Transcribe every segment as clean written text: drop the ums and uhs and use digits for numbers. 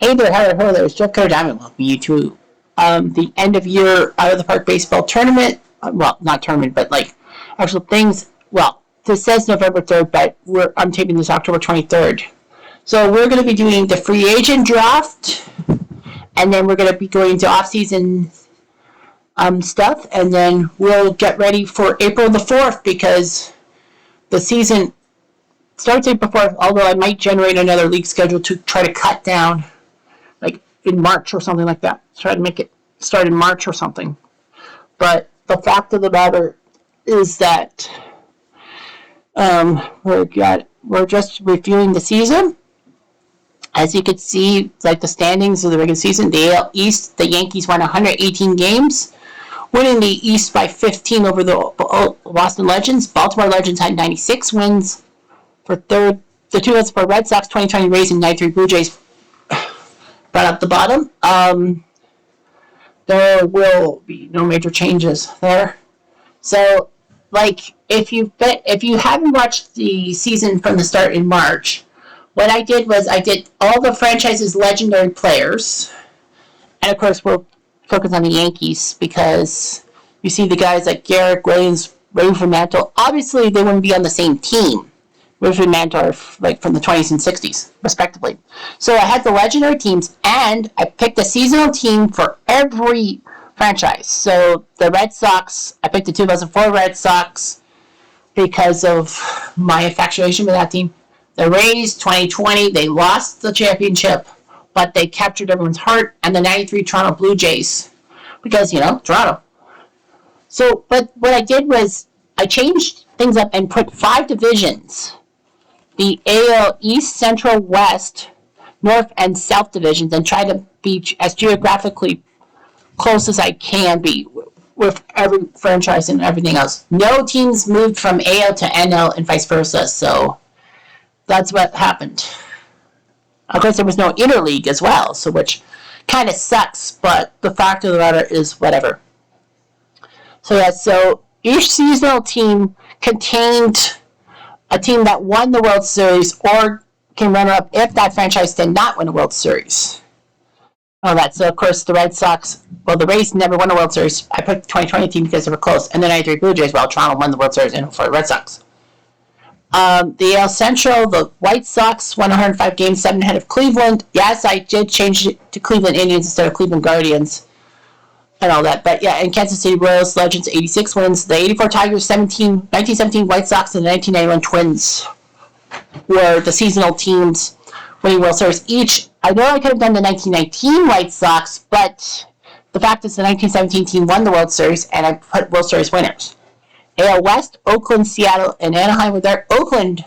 Hey there, hello there. It's Jeff Cutter Diamond. Welcome you to the end of year out of the park baseball tournament. Well, not tournament, but like actual things. Well, this says November 3rd, but I'm taping this October 23rd. So we're going to be doing the free agent draft, and then we're going to be going into off-season stuff, and then we'll get ready for April the 4th because the season starts April 4th, although I might generate another league schedule to try to cut down like in March or something like that. Try to make it start in March or something. But the fact of the matter is that we're just reviewing the season. As you can see, like the standings of the regular season, the AL East, the Yankees won 118 games, winning the East by 15 over the Boston Legends. Baltimore Legends had 96 wins. For third, the 2004 Red Sox, 2020 Rays, and 93 Blue Jays brought up the bottom. There will be no major changes there. So, like, if you haven't watched the season from the start in March, what I did was I did all the franchise's legendary players, and of course we'll focus on the Yankees because you see the guys like Garrett Williams, Ray Mantle. Obviously, they wouldn't be on the same team. Ray Mantle are like from the 20s and 60s, respectively. So I had the legendary teams, and I picked a seasonal team for every franchise. So the Red Sox, I picked the 2004 Red Sox because of my infatuation with that team. The Rays, 2020, they lost the championship, but they captured everyone's heart. And the 93 Toronto Blue Jays, because, Toronto. So, but what I did was I changed things up and put 5 divisions. The AL East, Central, West, North, and South divisions, and try to be as geographically close as I can be with every franchise and everything else. No teams moved from AL to NL and vice versa, so that's what happened. Of course, there was no interleague as well, so which kind of sucks, but the fact of the matter is whatever. So each seasonal team contained a team that won the World Series or can run up if that franchise did not win a World Series. All that. So, of course, the Red Sox, the Rays never won a World Series. I picked the 2020 team because they were close. And then I did Blue Jays, Toronto won the World Series for the Red Sox. The AL Central, the White Sox won 105 games, 7 ahead of Cleveland. Yes, I did change it to Cleveland Indians instead of Cleveland Guardians and all that. But, yeah, and Kansas City Royals, Legends, 86 wins. The 84 Tigers, 1917 White Sox, and the 1991 Twins were the seasonal teams winning World Series each. I know I could have done the 1919 White Sox, but the fact is the 1917 team won the World Series, and I put World Series winners. AL West, Oakland, Seattle, and Anaheim were there. Oakland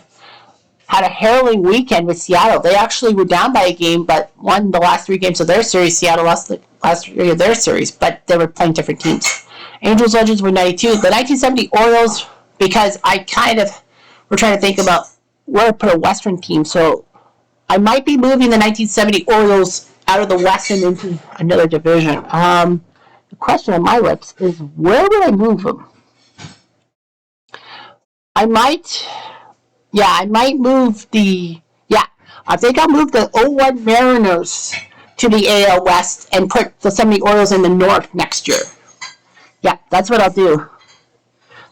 had a harrowing weekend with Seattle. They actually were down by a game, but won the last 3 games of their series. Seattle lost the last 3 of their series, but they were playing different teams. Angels, Legends were 92. The 1970 Orioles, because I kind of were trying to think about where to put a Western team, so I might be moving the 1970 Orioles out of the Western into another division. The question on my lips is, where would I move them? I might move I think I'll move the 01 Mariners to the AL West and put the 70 Orioles in the North next year. Yeah, that's what I'll do.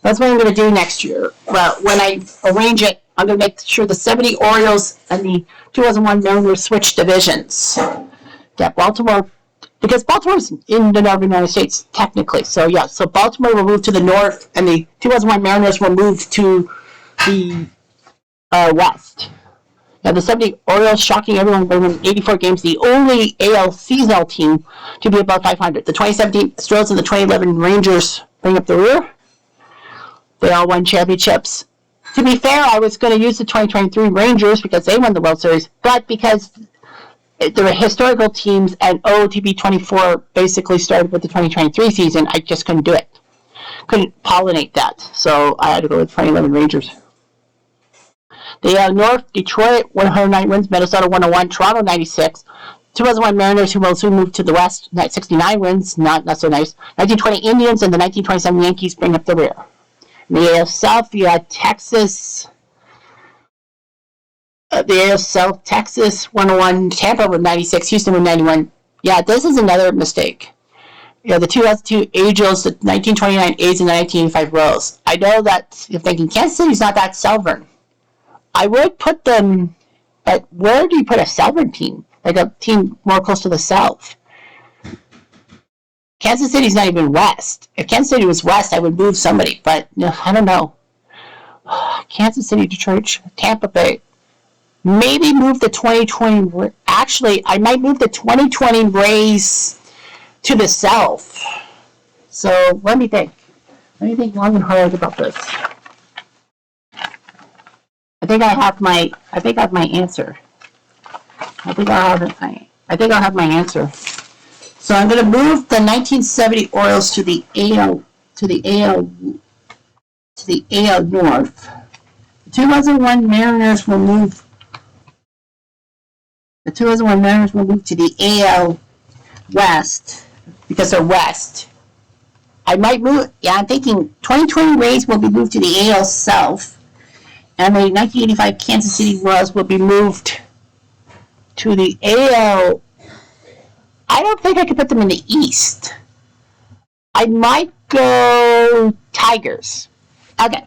That's what I'm going to do next year. Well, when I arrange it, I'm going to make sure the 70 Orioles and the 2001 Mariners switch divisions. Yeah, Baltimore, because Baltimore's in the Northern United States, technically. So, yeah, so Baltimore will move to the North, and the 2001 Mariners will move to the West. Now, the 70 Orioles, shocking everyone, by winning 84 games, the only AL seasonal team to be above 500. The 2017 Astros and the 2011 Rangers bring up the rear. They all won championships. To be fair, I was going to use the 2023 Rangers because they won the World Series, but because there were historical teams and OOTP 24 basically started with the 2023 season, I just couldn't do it. Couldn't pollinate that, so I had to go with 2011 Rangers. The North, Detroit, 109 wins, Minnesota 101, Toronto 96, 2001 Mariners, who will soon move to the West, 69 wins, not so nice. 1920 Indians and the 1927 Yankees bring up the rear. In the AL South, you had Texas, The AL South, Texas 101, Tampa with 96, Houston with 91. Yeah, this is another mistake. Yeah, the 2002 Angels, the 1929 A's, and the 1985 Royals. I know that you're thinking Kansas City's not that southern. I would put them, but where do you put a southern team? Like a team more close to the south. Kansas City's not even west. If Kansas City was west, I would move somebody, but I don't know. Kansas City, Detroit, Tampa Bay. Maybe move the 2020. Actually, I might move the 2020 Rays to the south. So let me think. Let me think long and hard about this. I think I'll have my answer. I think I'll have my answer. So I'm going to move the 1970 Orioles to the AL North. The 2001 Mariners will move. The 2001 Mariners will move to the AL West because they're west. I might move. Yeah, I'm thinking 2020 Rays will be moved to the AL South, and the 1985 Kansas City Royals will be moved to the AL. I don't think I could put them in the East. I might go Tigers. Okay.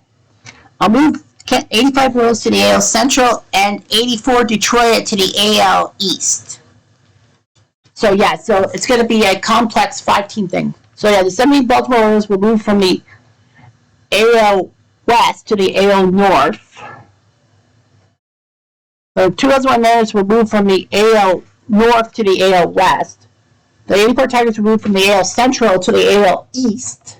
I'll move 85 Royals to the AL Central and 84 Detroit to the AL East. So, yeah, so it's going to be a complex 5-team thing. So, yeah, the 70 Baltimore Orioles will move from the AL West to the AL North. The 2001 Mariners will move from the AL North to the AL West. The 84 Tigers will move from the AL Central to the AL East.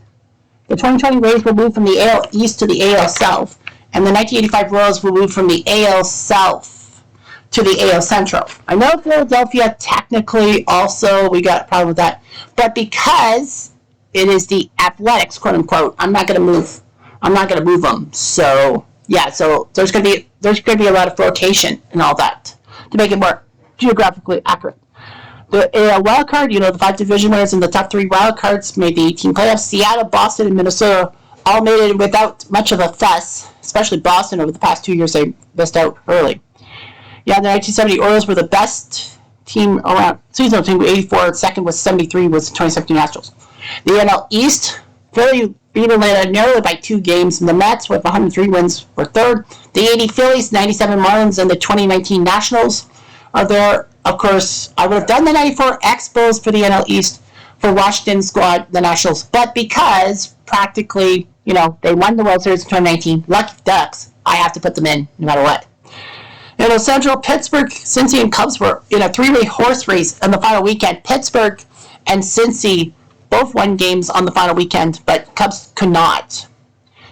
The 2020 Rays will move from the AL East to the AL South. And the 1985 Royals will move from the AL South to the AL Central. I know Philadelphia technically also, we got a problem with that. But because it is the Athletics, quote unquote, I'm not going to move them. So, yeah, so there's going to be a lot of rotation and all that to make it more geographically accurate. The AL wildcard, the 5 division winners and the top 3 wildcards made the 18 playoffs. Seattle, Boston, and Minnesota all made it without much of a fuss, especially Boston over the past 2 years. They missed out early. Yeah, the 1970 Orioles were the best team around, seasonal team with 84. Second was 73 was the 2017 Astros. The NL East, Philly beat Atlanta narrowly by 2 games. And the Mets with 103 wins were third. The 80 Phillies, 97 Marlins, and the 2019 Nationals are there. Of course, I would have done the 94 Expos for the NL East for Washington squad, the Nationals. But because practically, they won the World Series in 2019, lucky Ducks, I have to put them in no matter what. NL Central, Pittsburgh, Cincy, and Cubs were in a 3-way horse race on the final weekend. Pittsburgh and Cincy both won games on the final weekend, but Cubs could not.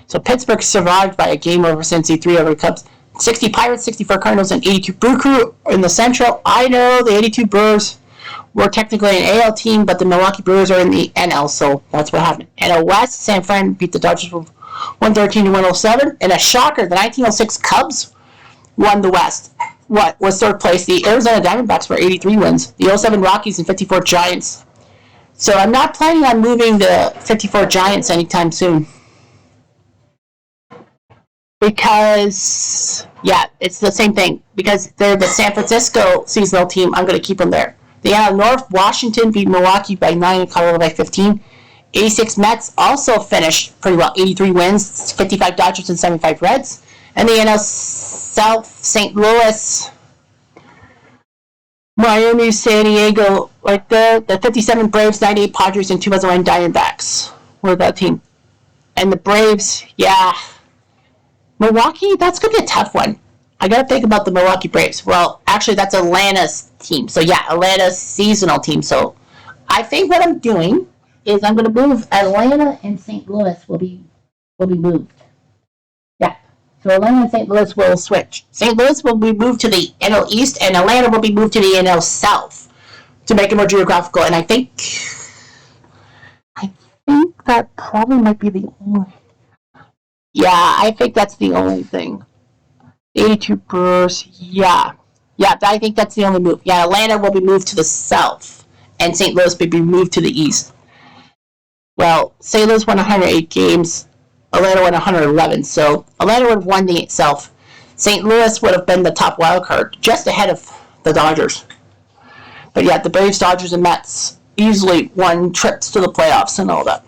So Pittsburgh survived by a game over Cincy, 3 over Cubs. 60 Pirates, 64 Cardinals, and 82 Brew Crew in the Central. I know the 82 Brewers were technically an AL team, but the Milwaukee Brewers are in the NL, so that's what happened. NL West, San Fran beat the Dodgers 113 to 107. And a shocker, the 1906 Cubs won the West. What was third place? The Arizona Diamondbacks were 83 wins. The 07 Rockies and 54 Giants. So I'm not planning on moving the 54 Giants anytime soon. Because, yeah, it's the same thing. Because they're the San Francisco seasonal team, I'm going to keep them there. The NL North, Washington beat Milwaukee by 9 and Colorado by 15. 86 Mets also finished pretty well. 83 wins, 55 Dodgers, and 75 Reds. And the NL South, St. Louis, Miami, San Diego, right there. The 57 Braves, 98 Padres, and 2001 Diamondbacks were that team. And the Braves, yeah. Milwaukee, that's going to be a tough one. I got to think about the Milwaukee Braves. Well, actually, that's Atlanta's team. So, yeah, Atlanta's seasonal team. So, I think what I'm doing is I'm going to move Atlanta and St. Louis will be moved. Yeah. So, Atlanta and St. Louis will switch. St. Louis will be moved to the NL East, and Atlanta will be moved to the NL South to make it more geographical. And I think that probably might be the only. Yeah, I think that's the only thing. 82 Brewers, yeah. Yeah, I think that's the only move. Yeah, Atlanta will be moved to the south, and St. Louis will be moved to the east. Well, St. Louis won 108 games. Atlanta won 111, so Atlanta would have won the South. St. Louis would have been the top wild card, just ahead of the Dodgers. But yeah, the Braves, Dodgers, and Mets easily won trips to the playoffs and all that.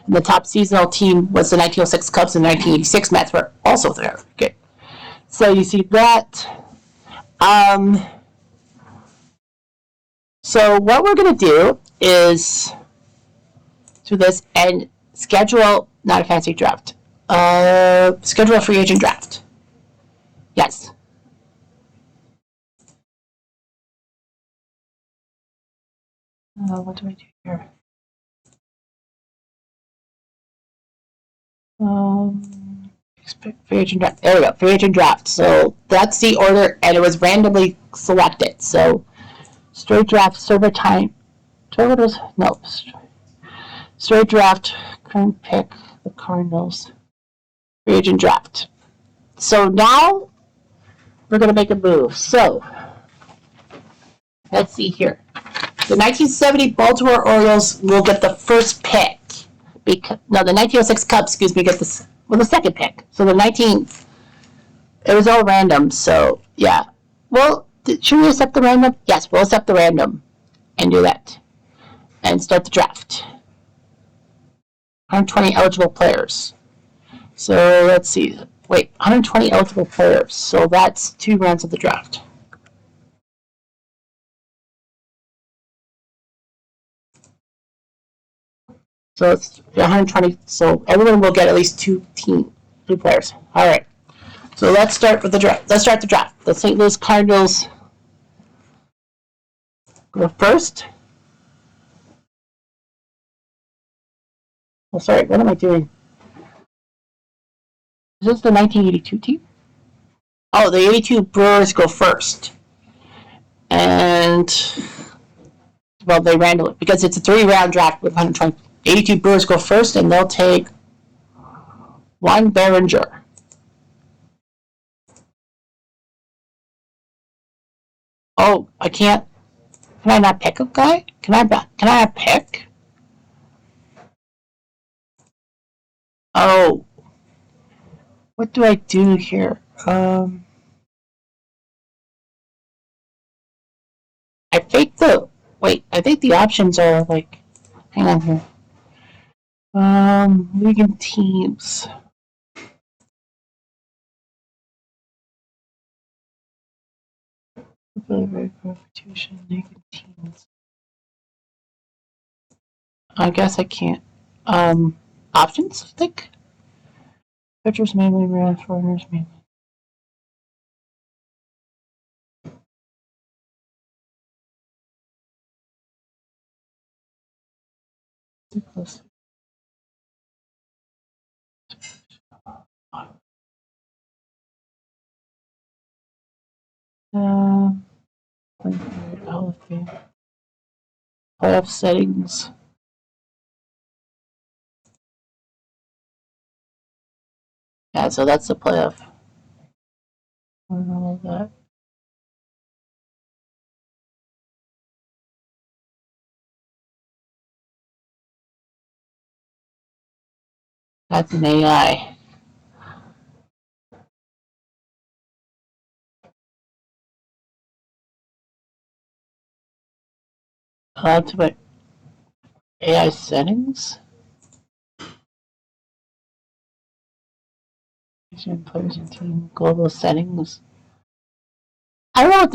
And the top seasonal team was the 1906 Cubs and the 1986 Mets were also there. Okay, so you see that. So what we're going to do is do this and schedule, not a fancy draft, schedule a free agent draft. Yes. What do I do here? Free agent draft. There we go. Free agent draft. So that's the order, and it was randomly selected. So straight draft, server time. No. Straight draft, current pick, the Cardinals. Free agent draft. So now we're going to make a move. So let's see here. The 1970 Baltimore Orioles will get the first pick. The 1906 Cubs, get the second pick. So it was all random. So yeah. Well, should we accept the random? Yes, we'll accept the random and do that and start the draft. 120 eligible players. So let's see. 120 eligible players. So that's 2 rounds of the draft. So it's 120. So everyone will get at least 2 players. All right. So let's start with the draft. Let's start the draft. The St. Louis Cardinals go first. Oh, sorry. What am I doing? Is this the 1982 team? Oh, the 82 Brewers go first. And, well, they random it because it's a 3-round draft with 120. 82 Brewers go first, and they'll take Juan Berenger. Oh, I can't. Can I not pick a guy? Can I not pick? Oh. What do I do here? I think the options are like, hang on here. League and teams. Constitution, league and teams. I guess I can't. Options, I think. Pitchers mainly, foreigners mainly. Close. Playoff settings. Yeah, so that's the playoff. All of that. That's an AI. Ultimate AI settings. Players and team global settings. I don't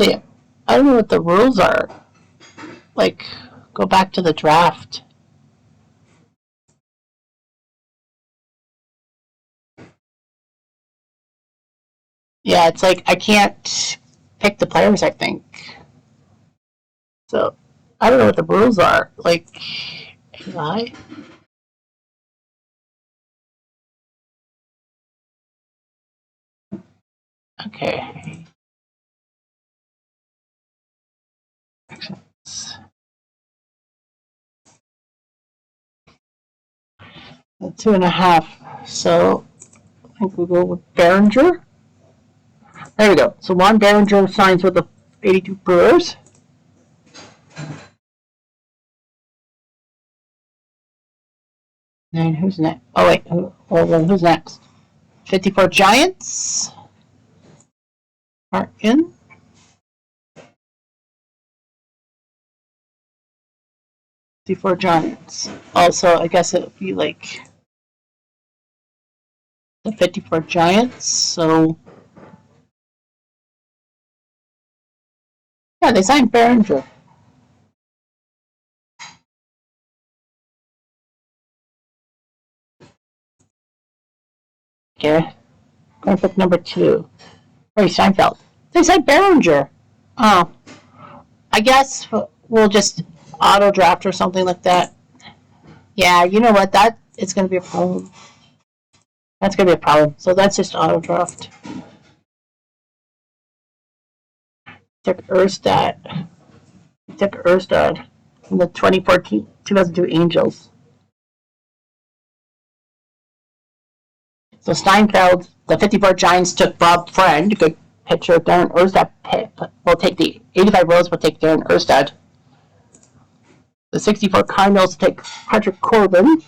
know what the rules are. Like, go back to the draft. Yeah, it's like I can't pick the players, I think. So I don't know what the rules are. Like, AI? Okay. Actions. 2.5. So I think we'll go with Behringer. There we go. So Juan Behringer signs with the 82 Brewers. And who's next? Oh wait, who's next? 54 Giants. are in. For Giants. Also, I guess it would be like the 54 Giants. So, yeah, they signed Behringer. Okay. Graphic number 2. Ray Seinfeld. They signed Behringer. Oh, I guess we'll just auto draft or something like that. Yeah, you know what? That is going to be a problem. That's going to be a problem. So that's just auto draft. Took Erstad. Took Erstad from the 2002 Angels. So Steinfeld, the 54 Giants took Bob Friend, good pitcher. Darren Erstad will take the 85 Royals will take Darren Erstad. The 64 Cardinals take Patrick Corbin.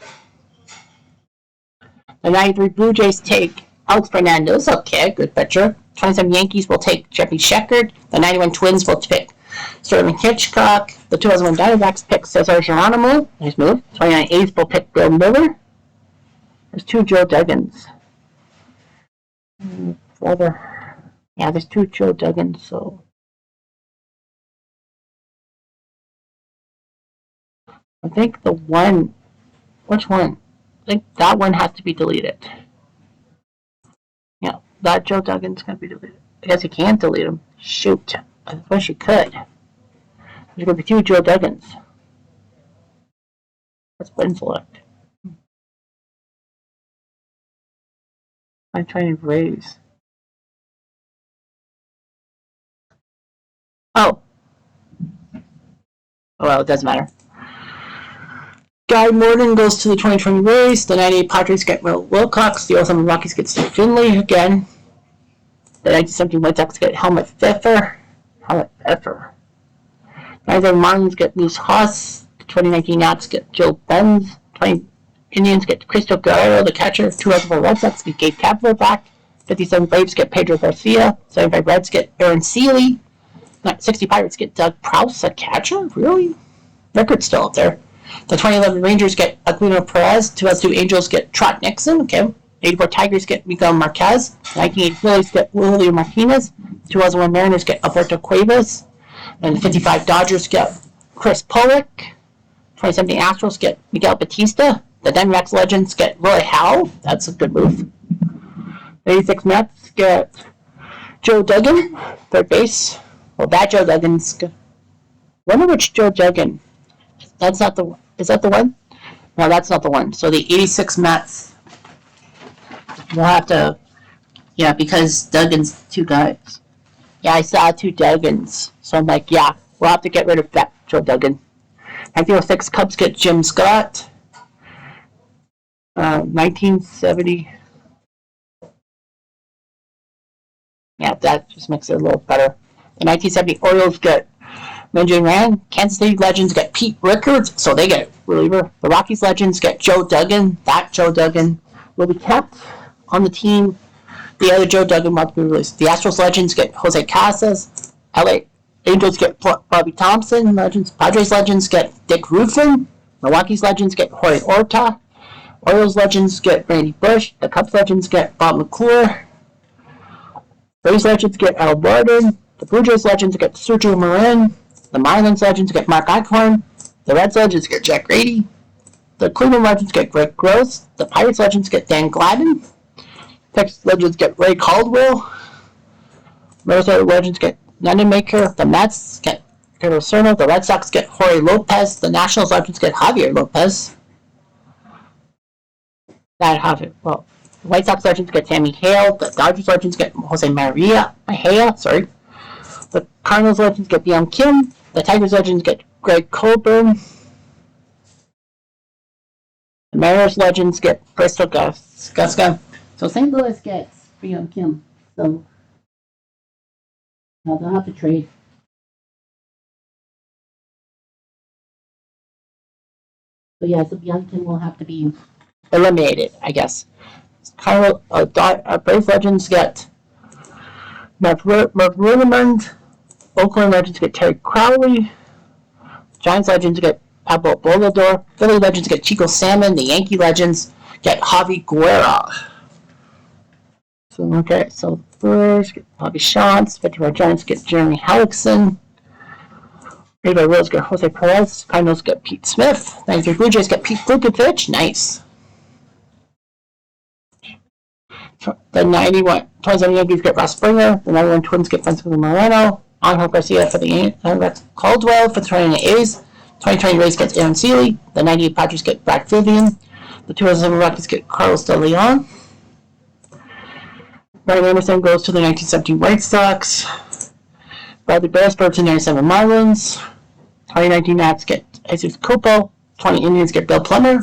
The 93 Blue Jays take Alex Fernandez. Okay, good pitcher. 27 Yankees will take Jeffrey Sheckard. The 91 Twins will pick Sterling Hitchcock. The 2001 Diamondbacks pick Cesar Geronimo. Nice move. 29 A's will pick Bill Miller. There's 2 Joe Duggans. Yeah, there's 2 Joe Duggans, so I think the one, which one? I think that one has to be deleted. Yeah, that Joe Duggan's going to be deleted. I guess you can't delete him. Shoot. I wish you could. There's going to be 2 Joe Duggans. Let's button select. I'm trying to raise. Oh. Oh, well, it doesn't matter. Guy Morton goes to the 2020 Rays. The 98 Padres get Will Wilcox. The 07 Rockies get Steve Finley again. The 1917 White Sox get Helmut Pfeffer. The 99 Marlins get Moose Haas. The 2019 Nats get Joe Benz. 20 Indians get Cristo Guerrero, the catcher. 2004 Red Sox get Gabe Kapler back. 57 Braves get Pedro Garcia. 75 Reds get Aaron Seeley. 60 Pirates get Doug Prouse, a catcher? Really? Record's still up there. The 2011 Rangers get Aquino Perez. 2002 Angels get Trot Nixon. Okay. 84 Tigers get Miguel Marquez. 1980 Phillies get Julio Martinez. 2001 Mariners get Alberto Cuevas. And the 55 Dodgers get Chris Pollock. 2017 Astros get Miguel Batista. The Diamondbacks Legends get Roy Howell. That's a good move. The 86 Mets get Joe Duggan, third base. Well, that Joe Duggan's good. Wonder which Joe Duggan. That's not the one. Is that the one? No, that's not the one. So the 86 Mets. We'll have to, yeah, because Duggan's 2 guys. Yeah, I saw 2 Duggans. So I'm like, yeah, we'll have to get rid of that Joe Duggan. 1906 Cubs get Jim Scott. 1970. Yeah, that just makes it a little better. The 1970 Orioles get Minjay Rand. Kansas City Legends get Pete Rickards, so they get reliever. The Rockies Legends get Joe Duggan. That Joe Duggan will be kept on the team. The other Joe Duggan will be released. The Astros Legends get Jose Casas. LA Angels get Bobby Thompson. Padres Legends get Dick Ruffin. Milwaukee's Legends get Jorge Orta. Orioles Legends get Randy Bush. The Cubs Legends get Bob McClure. Rays Legends get Al Borden. The Blue Jays Legends get Sergio Marin. The Marlins Legends get Mark Eichhorn. The Reds Legends get Jack Grady. The Cleveland Legends get Greg Gross. The Pirates Legends get Dan Gladden. Texas Legends get Ray Caldwell. Minnesota Legends get London Maker. The Mets get Pedro Cerno. The Red Sox get Jorge Lopez. The Nationals Legends get Javier Lopez. Well, the White Sox Legends get Sammy Hale. The Dodgers Legends get Jose Maria Mejia. The Cardinals Legends get Byung Kim. The Tigers Legends get Greg Colburn. The Mariners Legends get Crystal Guska. So St. Louis gets Byung Kim. So now they'll have to trade. So yeah, so Byung Kim will have to be eliminated, I guess. Brave Legends get Merv Oakland Legends get Terry Crowley. Giants Legends get Pablo Bolador. Philly Legends get Chico Salmon. The Yankee Legends get Javi Guerra. So Brewers get Bobby Shantz. 54 Giants get Jeremy Hellickson. Maybe Royals get Jose Perez. Cardinals get Pete Smith. 93 Blue Jays get Pete Vukovich. Nice. The 27 Yankees get Ross Springer. The 91 Twins get Francisco Moreno. Angel Garcia for the Caldwell for the 20 A's. 2020 Rays gets Aaron Seeley. The 98 Padres get Brad Vivian. The 2007 Rockies get Carlos De Leon. Brian Anderson goes to the 1917 White Sox. Bradley Beresford to the 97 Marlins. 2019 Nats get Jesus Copo. 20 Indians get Bill Plummer.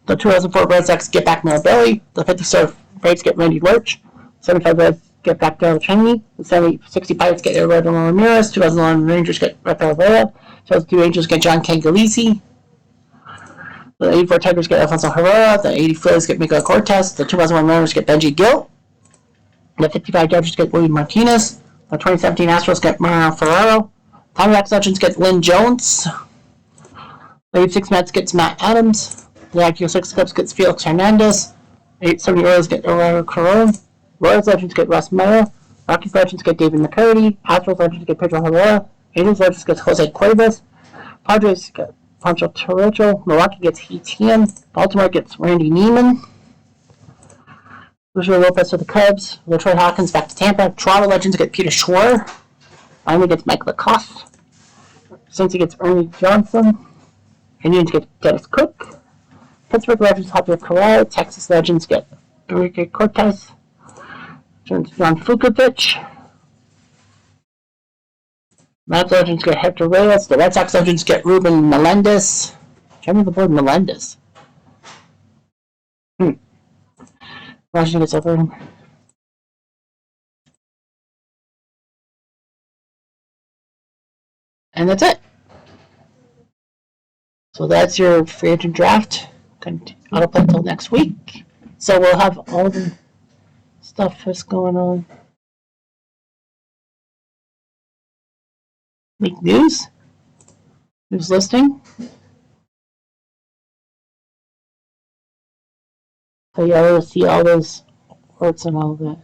The 2004 Red Sox get back Mirabelli. The 50-star Braves get Randy Lurch. 75 Reds get back Darryl Cheney. The 60 Pirates get Eduardo Ramirez. 2011 Rangers get Rafael Vera. 2002 Angels get John Cangalisi. The 84 Tigers get Alfonso Herrera. The 80 Phillies get Miguel Cortez. The 2001 Mariners get Benji Gill. The 55 Dodgers get Willie Martinez. The 2017 Astros get Mariano Ferraro. Diamondbacks Legends get Lynn Jones. The 86 Mets gets Matt Adams. The IQ 6 Cubs gets Felix Hernandez. 870 Royals get Aurelio Caron. Royals Legends get Russ Meyer. Rockies Legends get David McCurdy. Astros Legends get Pedro Herrera. Angels Legends get Jose Cuevas. Padres get Pancho Torrejo. Milwaukee gets Heat Tien. Baltimore gets Randy Neiman. Lucio Lopez for the Cubs. Latroy Hawkins back to Tampa. Toronto Legends get Peter Schwarber. Miami gets Mike Lacoste. Cincy gets Ernie Johnson. Indians get Dennis Cook. Pittsburgh Legends Javier Correa. Texas Legends get Enrique Cortez. John Vukovich. Mavs Legends get Hector Reyes. The Red Sox Legends get Ruben Melendez. Chairman of the board, Melendez. Washington gets over him. And that's it. So that's your free agent draft. Autoplay until next week. So we'll have all the stuff that's going on. League news. News listing. So you're able to see all those reports and all that.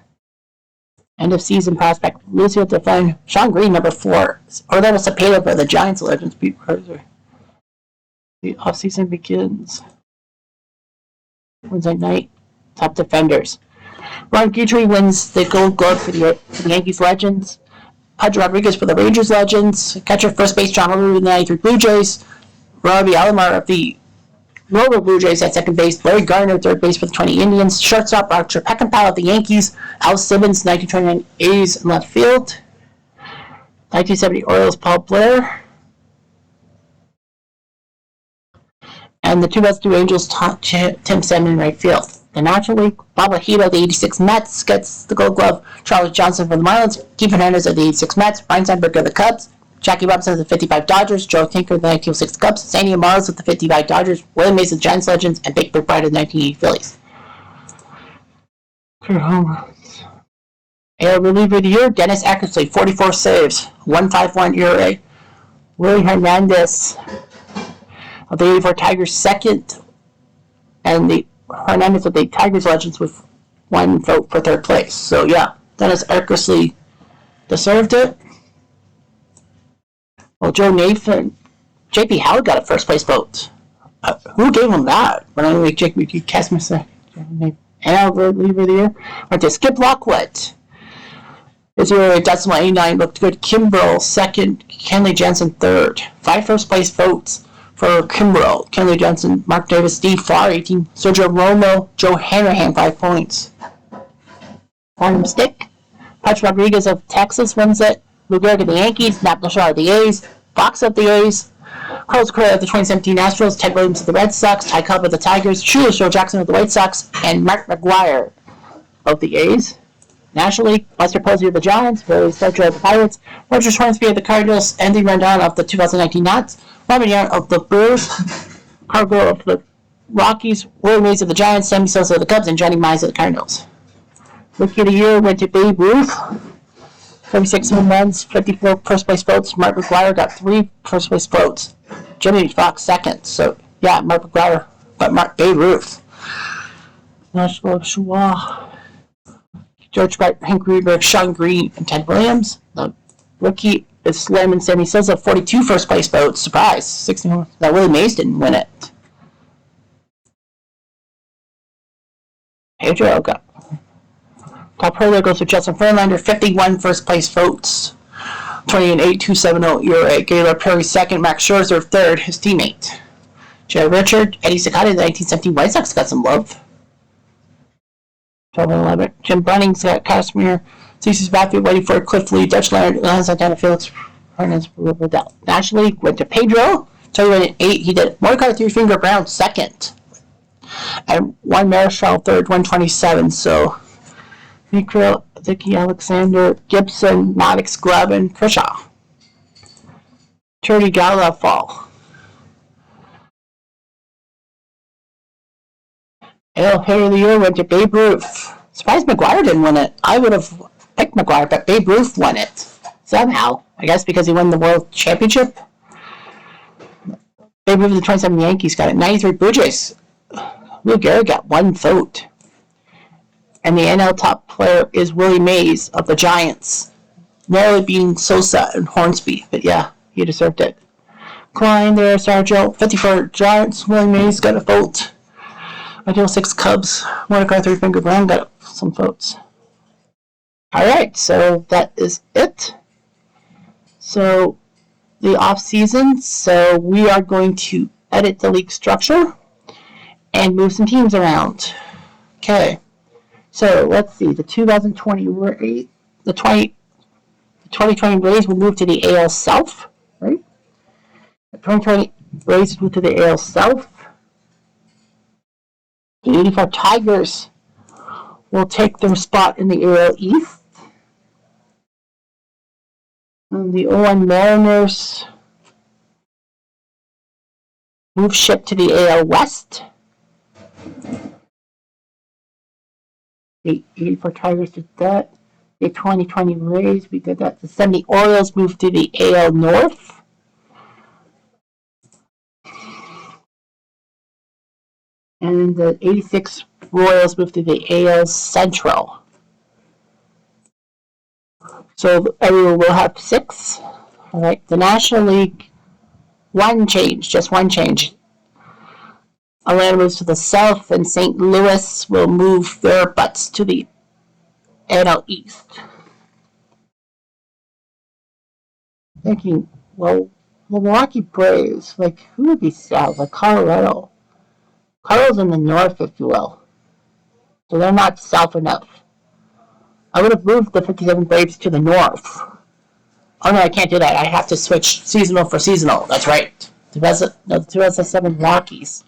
End of season prospect. Lucio Define. Sean Green, number 4. Orlando Cepeda for the Giants Legends. Pete Mercer. The offseason begins Wednesday night. Top defenders. Ron Guidry wins the Gold Glove for the Yankees Legends. Pedro Rodriguez for the Rangers Legends. Catcher first base John Holder for the 93 Blue Jays. Robbie Alomar of the Royal Blue Jays at second base. Larry Garner third base for the 20 Indians. Shortstop Roger Peckinpah of the Yankees. Al Simmons 1929 A's in left field. 1970 Orioles Paul Blair. And the 2002 Angels Tim Salmon in right field. The National League, Bob Lahito, the 86 Mets, gets the Gold Glove. Charlie Johnson for the Marlins. Keith Hernandez of the 86 Mets. Brian Sandberg of the Cubs. Jackie Robinson of the 55 Dodgers. Joe Tinker of the 1906 Cubs. Sandy Amaros of the 55 Dodgers. Willie Mays of the Giants Legends. And Big Bird Pride of the 1980 Phillies. Career home runs. AL reliever of the year, Dennis Eckersley, 44 saves. 1.51 ERA. Willie Hernandez of the 84 Tigers, second. And the Hernandez of the Tigers Legends with 1 vote for third place. So yeah, Dennis Eckersley deserved it. Well, Joe Nathan, J.P. Howard got a first place vote. Who gave him that? When I like J.P. Kessler, and reliever of the year. Went to Skip Lockwood. His year decimal 89 looked good. Kimbrel second. Kenley Jensen third. 5 first place votes for Kimbrel. Kenley Jensen, Mark Davis, Steve Farr 18. Sergio Romo, Joe Hanrahan 5 points. Quantum Stick. Patch Rodriguez of Texas wins it. Lou Gehrig of the Yankees, Matt Lashar of the A's, Fox of the A's, Carlos Correa of the 2017 Astros, Ted Williams of the Red Sox, Ty Cobb of the Tigers, Joe Jackson of the White Sox, and Mark McGwire of the A's. National League, Buster Posey of the Giants, Billy Starcher of the Pirates, Roger Swansby of the Cardinals, Andy Rendon of the 2019 Nats, Robin Yarn of the Brewers, Cargo of the Rockies, Willie Mays of the Giants, Sammy Sosa of the Cubs, and Johnny Mize of the Cardinals. Rookie of the Year went to Babe Ruth. 36 home runs, 54 first place votes. Mark McGwire got 3 first place votes. Jimmy Fox second. So, yeah, Mark McGwire, but Babe Ruth. Nashville Chua, George Brett, Hank Greenberg, Sean Green, and Ted Williams. The rookie is Lemon Sammy Sosa, 42 first place votes. Surprise. 61. That Willie Mays didn't win it. Pedro got. Top hurler goes to Justin Verlander, 51 first place votes. 28, 270 ERA. Gaylord Perry second, Max Scherzer third, his teammate. Jerry Richard, Eddie Sakata, the 1917 White Sox got some love. 12 and 11. Jim Bunnings got Casimir. CC Sabathia, waiting for Cliff Lee, Dutch Leonard, Santana, Felix Hernandez, Riddell. National League went to Pedro. So he went at 8. He did Mordecai Three Finger Brown second. And one Marichal third, 127. So Mikhail, Dickey, Alexander, Gibson, Maddox, Gleb, and Kershaw. Charity Gala fall. AL Hitter of the Year went to Babe Ruth. Surprised McGwire didn't win it. I would have picked McGwire, but Babe Ruth won it. Somehow. I guess because he won the World Championship. Babe Ruth of the 27 Yankees got it. 93 Blue Jays. Lou Gehrig got 1 vote. And the NL top player is Willie Mays of the Giants. Narrowly beating Sosa and Hornsby. But yeah, he deserved it. Klein there, Sergio. 54 Giants. Willie Mays got a vote. Ideal 6 Cubs. Mordecai Three Finger Brown got some votes. Alright, so that is it. So, the off season. So, we are going to edit the league structure and move some teams around. Okay. So, let's see. The 2020 Rays, the 2020 Rays will move to the AL South, right? The 2020 Rays move to the AL South. The 85 Tigers will take their spot in the AL East. And the 01 Mariners move ship to the AL West. The 84 Tigers did that. The 2020 Rays, we did that. The 70 Orioles moved to the AL North. And the 86 Royals moved to the AL Central. So everyone will have 6. All right. The National League, just one change. Atlanta moves to the South, and St. Louis will move their butts to the NL East. Thinking, well, Milwaukee Braves, who would be South? Colorado. Colorado's in the North, if you will. So they're not South enough. I would have moved the 57 Braves to the North. Oh no, I can't do that. I have to switch seasonal for seasonal. That's right. The 2007 Rockies.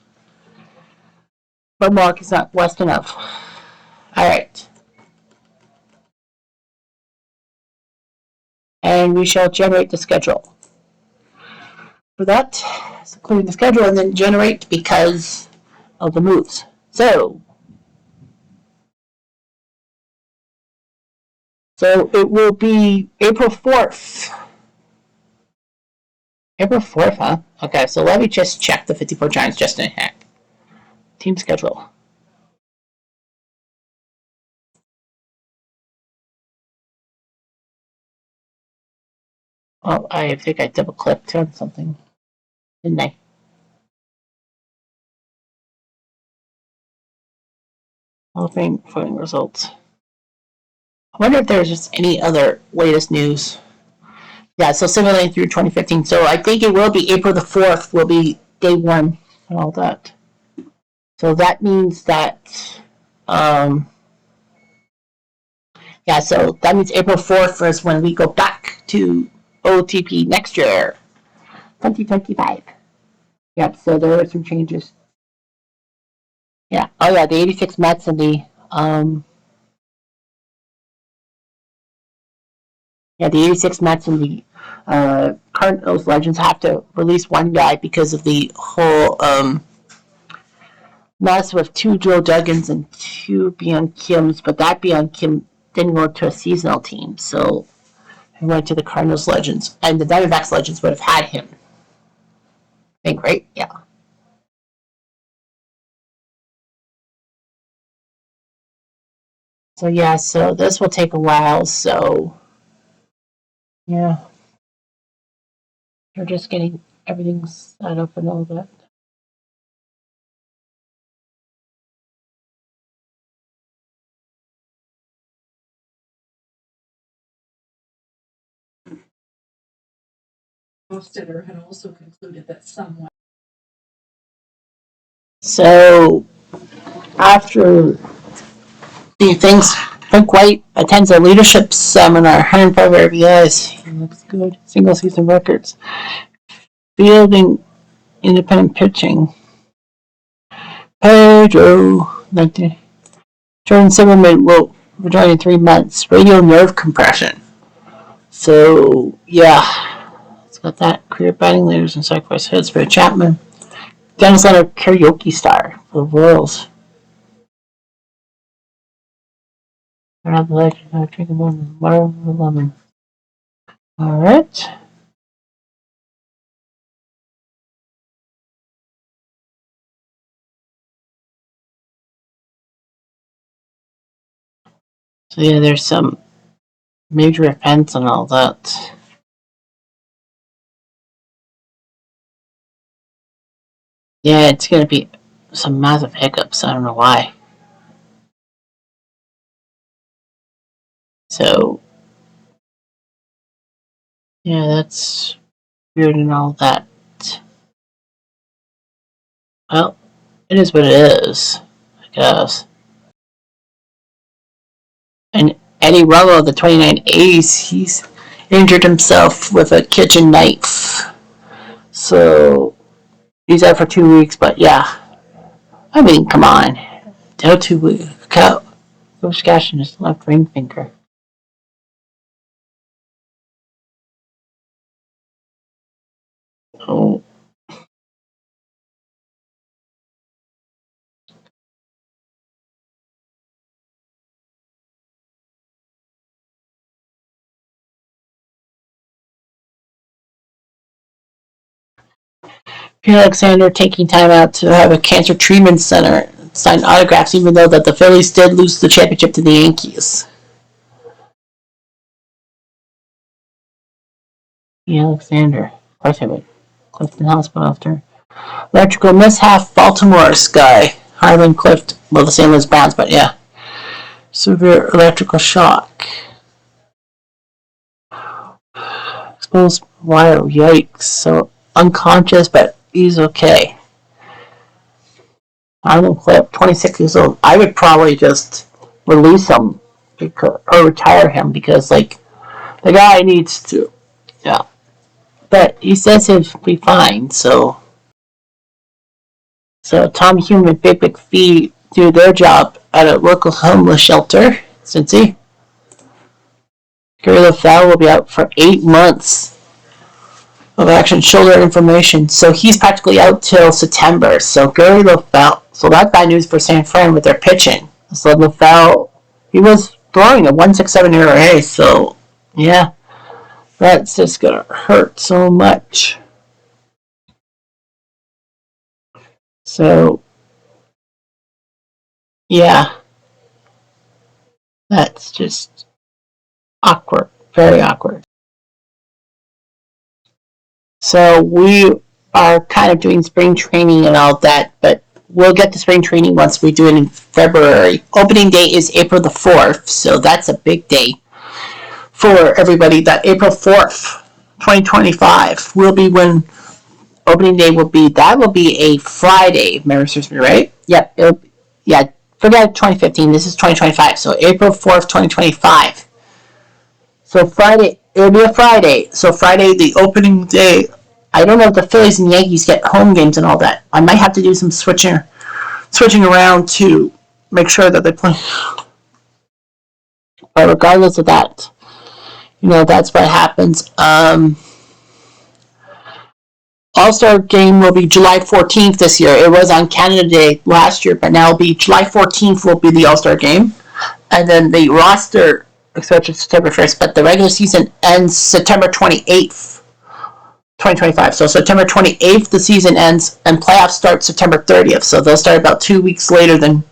But Milwaukee's not West enough. Alright. And we shall generate the schedule. For that, so clearing the schedule and then generate because of the moves. So it will be April 4th. April 4th, huh? Okay, so let me just check the 54 Giants just in a hack. Team schedule. Oh, I think I double-clicked on something, didn't I? Voting results. I wonder if there's just any other latest news. Yeah, so simulating through 2015. So I think it will be April the 4th will be day 1 and all that. So that means that, so that means April 4th is when we go back to OOTP next year, 2025. Yep, so there are some changes. Yeah, oh yeah, the 86 Mets and the, the 86 Mets and the Cardinals Legends have to release one guy because of the whole mess with 2 Joe Duggans and 2 Byung Kims, but that Byung Kim didn't go to a seasonal team, so He went to the Cardinals Legends, and the Diamondbacks Legends would have had him. I think, right? Yeah. So yeah, so this will take a while. So yeah, we're just getting everything set up and all that. Hofstadter had also concluded that someone. So after the things, Frank White attends a leadership seminar. 105 RBIs. He looks good. Single season records. Fielding independent pitching. Pedro. Jordan Silverman will return in 3 months. Radial nerve compression. So yeah, it's got that. Career batting leaders and sacrifice hits for Chapman. Dennis Leonard karaoke star for the Royals. Turn out the light. Drinking more than water with lemon. All right. So yeah, there's some major events and all that. Yeah, it's gonna be some massive hiccups. I don't know why. So yeah, that's weird and all that. Well, it is what it is, I guess. And Eddie Rollo, the 29 A's, he's injured himself with a kitchen knife. So he's out for 2 weeks, but yeah. I mean, come on. Tell 2 weeks. Coach Gash in his left ring finger. Oh. Pierre Alexander taking time out to have a cancer treatment center sign autographs, even though that the Phillies did lose the championship to the Yankees. Pierre Alexander, of course I would. Clifton Hospital after electrical mishap. Baltimore sky. Harlan Clift, well, the same as Browns, but yeah. Severe electrical shock. Exposed wire. Yikes. So unconscious, but he's okay. Harlan Clift, 26 years old. I would probably just release him or retire him because, like, the guy needs to. Yeah. But he says he'll be fine, so. So Tom Hume and Big McPhee do their job at a local homeless shelter, Cincy. Gary LaFell will be out for 8 months of action shoulder inflammation. So he's practically out till September. So Gary LaFell, so that's bad news for San Fran with their pitching. So LaFell, he was throwing a 1.67 ERA. So yeah, that's just gonna hurt so much. So yeah, that's just awkward, very awkward. So we are kind of doing spring training and all that, but we'll get to spring training once we do it in February. Opening day is April the 4th, so that's a big day for everybody. That April 4th, 2025 will be when opening day will be. That will be a Friday, memory serves me right? Yep. Yeah, forget 2015. This is 2025. So April 4th, 2025. So Friday, it'll be a Friday. So Friday, the opening day. I don't know if the Phillies and Yankees get home games and all that. I might have to do some switching around to make sure that they play. But regardless of that, that's what happens. All-Star game will be July 14th this year. It was on Canada Day last year, but now it'll be July 14th will be the All-Star game. And then the roster expansion September 1st, but the regular season ends September 28th, 2025. So September 28th, the season ends, and playoffs start September 30th. So they'll start about 2 weeks later than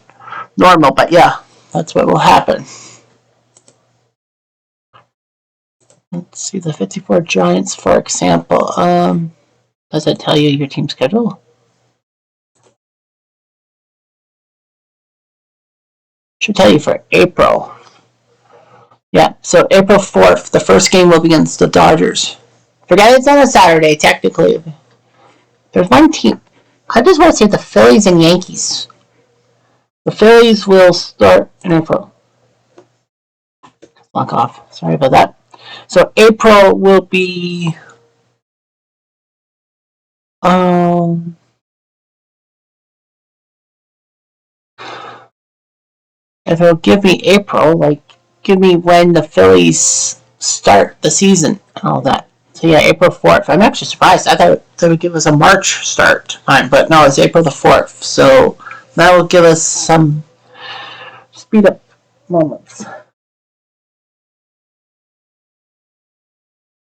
normal. But yeah, that's what will happen. Let's see the 54 Giants, for example. Does it tell you your team schedule? Should tell you for April. Yeah, so April 4th, the first game will be against the Dodgers. Forget it's on a Saturday, technically. There's one team. I just want to say the Phillies and Yankees. The Phillies will start in April. Lock off. Sorry about that. So April will be if it'll give me April, like give me when the Phillies start the season and all that. So yeah, April 4th. I'm actually surprised. I thought they would give us a March start time, but no, it's April the 4th. So that will give us some speed up moments.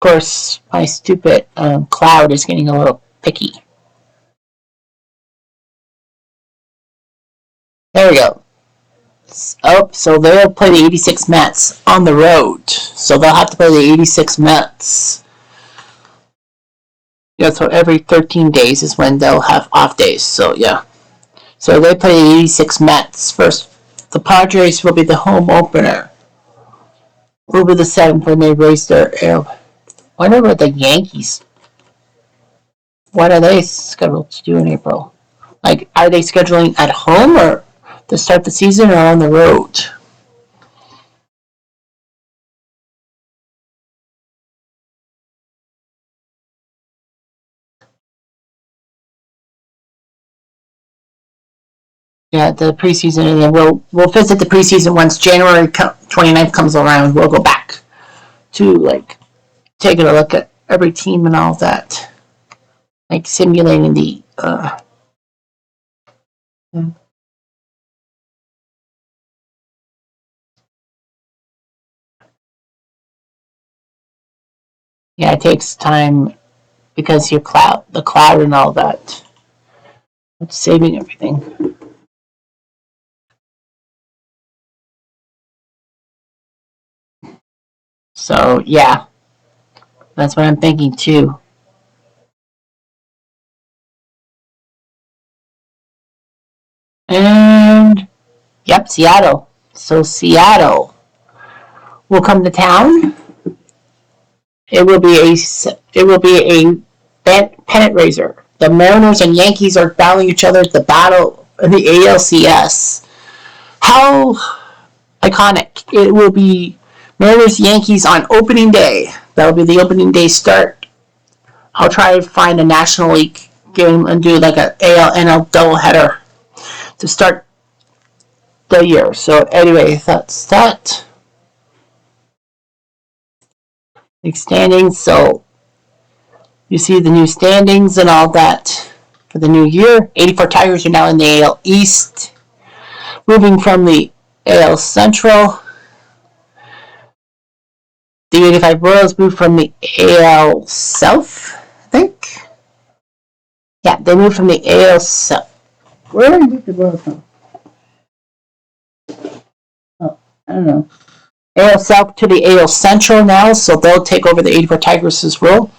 Of course, my stupid cloud is getting a little picky. There we go. Oh, so they'll play the 86 Mets on the road. So they'll have to play the 86 Mets. Yeah, so every 13 days is when they'll have off days. So yeah. So they play the 86 Mets first. The Padres will be the home opener. Will be the 7th when they raise their air. I wonder what the Yankees. What are they scheduled to do in April? Like, are they scheduling at home or to start the season or on the road? Yeah, the preseason, and then we'll visit the preseason once January 29th comes around. We'll go back to like taking a look at every team and all that, like simulating the. Yeah, it takes time because the cloud and all that. It's saving everything. So yeah, that's what I'm thinking too. And yep, Seattle. So Seattle will come to town. It will be a pennant raiser. The Mariners and Yankees are battling each other at the battle in the ALCS. How iconic! It will be Mariners Yankees on opening day. That'll be the opening day start. I'll try to find a National League game and do like an AL NL doubleheader to start the year. So anyway, that's that. Big standings. So you see the new standings and all that for the new year. 84 Tigers are now in the AL East, moving from the AL Central. The 85 Royals moved from the AL South, I think. Yeah, they moved from the AL South. Where did the Royals from? Oh, I don't know. AL South to the AL Central now, so they'll take over the 84 Tigers' role.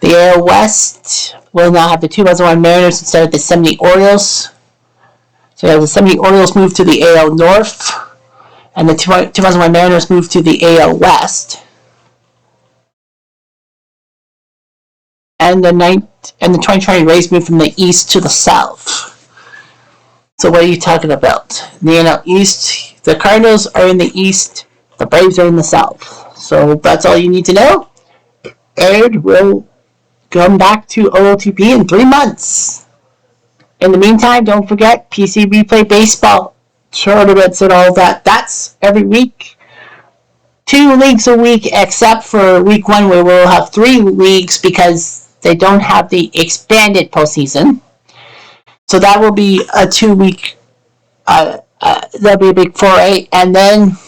The AL West will now have the 2001 Mariners instead of the 70 Orioles. So yeah, the 70 Orioles moved to the AL North, and the 2001 Mariners moved to the AL West. And the 2020 Rays moved from the East to the South. So what are you talking about? In the NL East, the Cardinals are in the East, the Braves are in the South. So that's all you need to know. And we'll come back to OOTP in 3 months. In the meantime, don't forget PC Replay Baseball tournaments and all that. That's every week. 2 leagues a week, except for week 1 where we'll have 3 leagues because they don't have the expanded postseason. So that will be a 2-week. That'll be a big foray, and then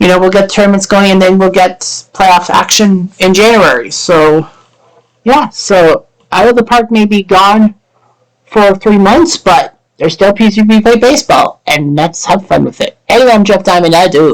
we'll get tournaments going, and then we'll get playoff action in January. So, yeah, so out of the park may be gone for 3 months, but there's still PCB play baseball, and let's have fun with it. Anyway, I'm Jeff Diamond. I do.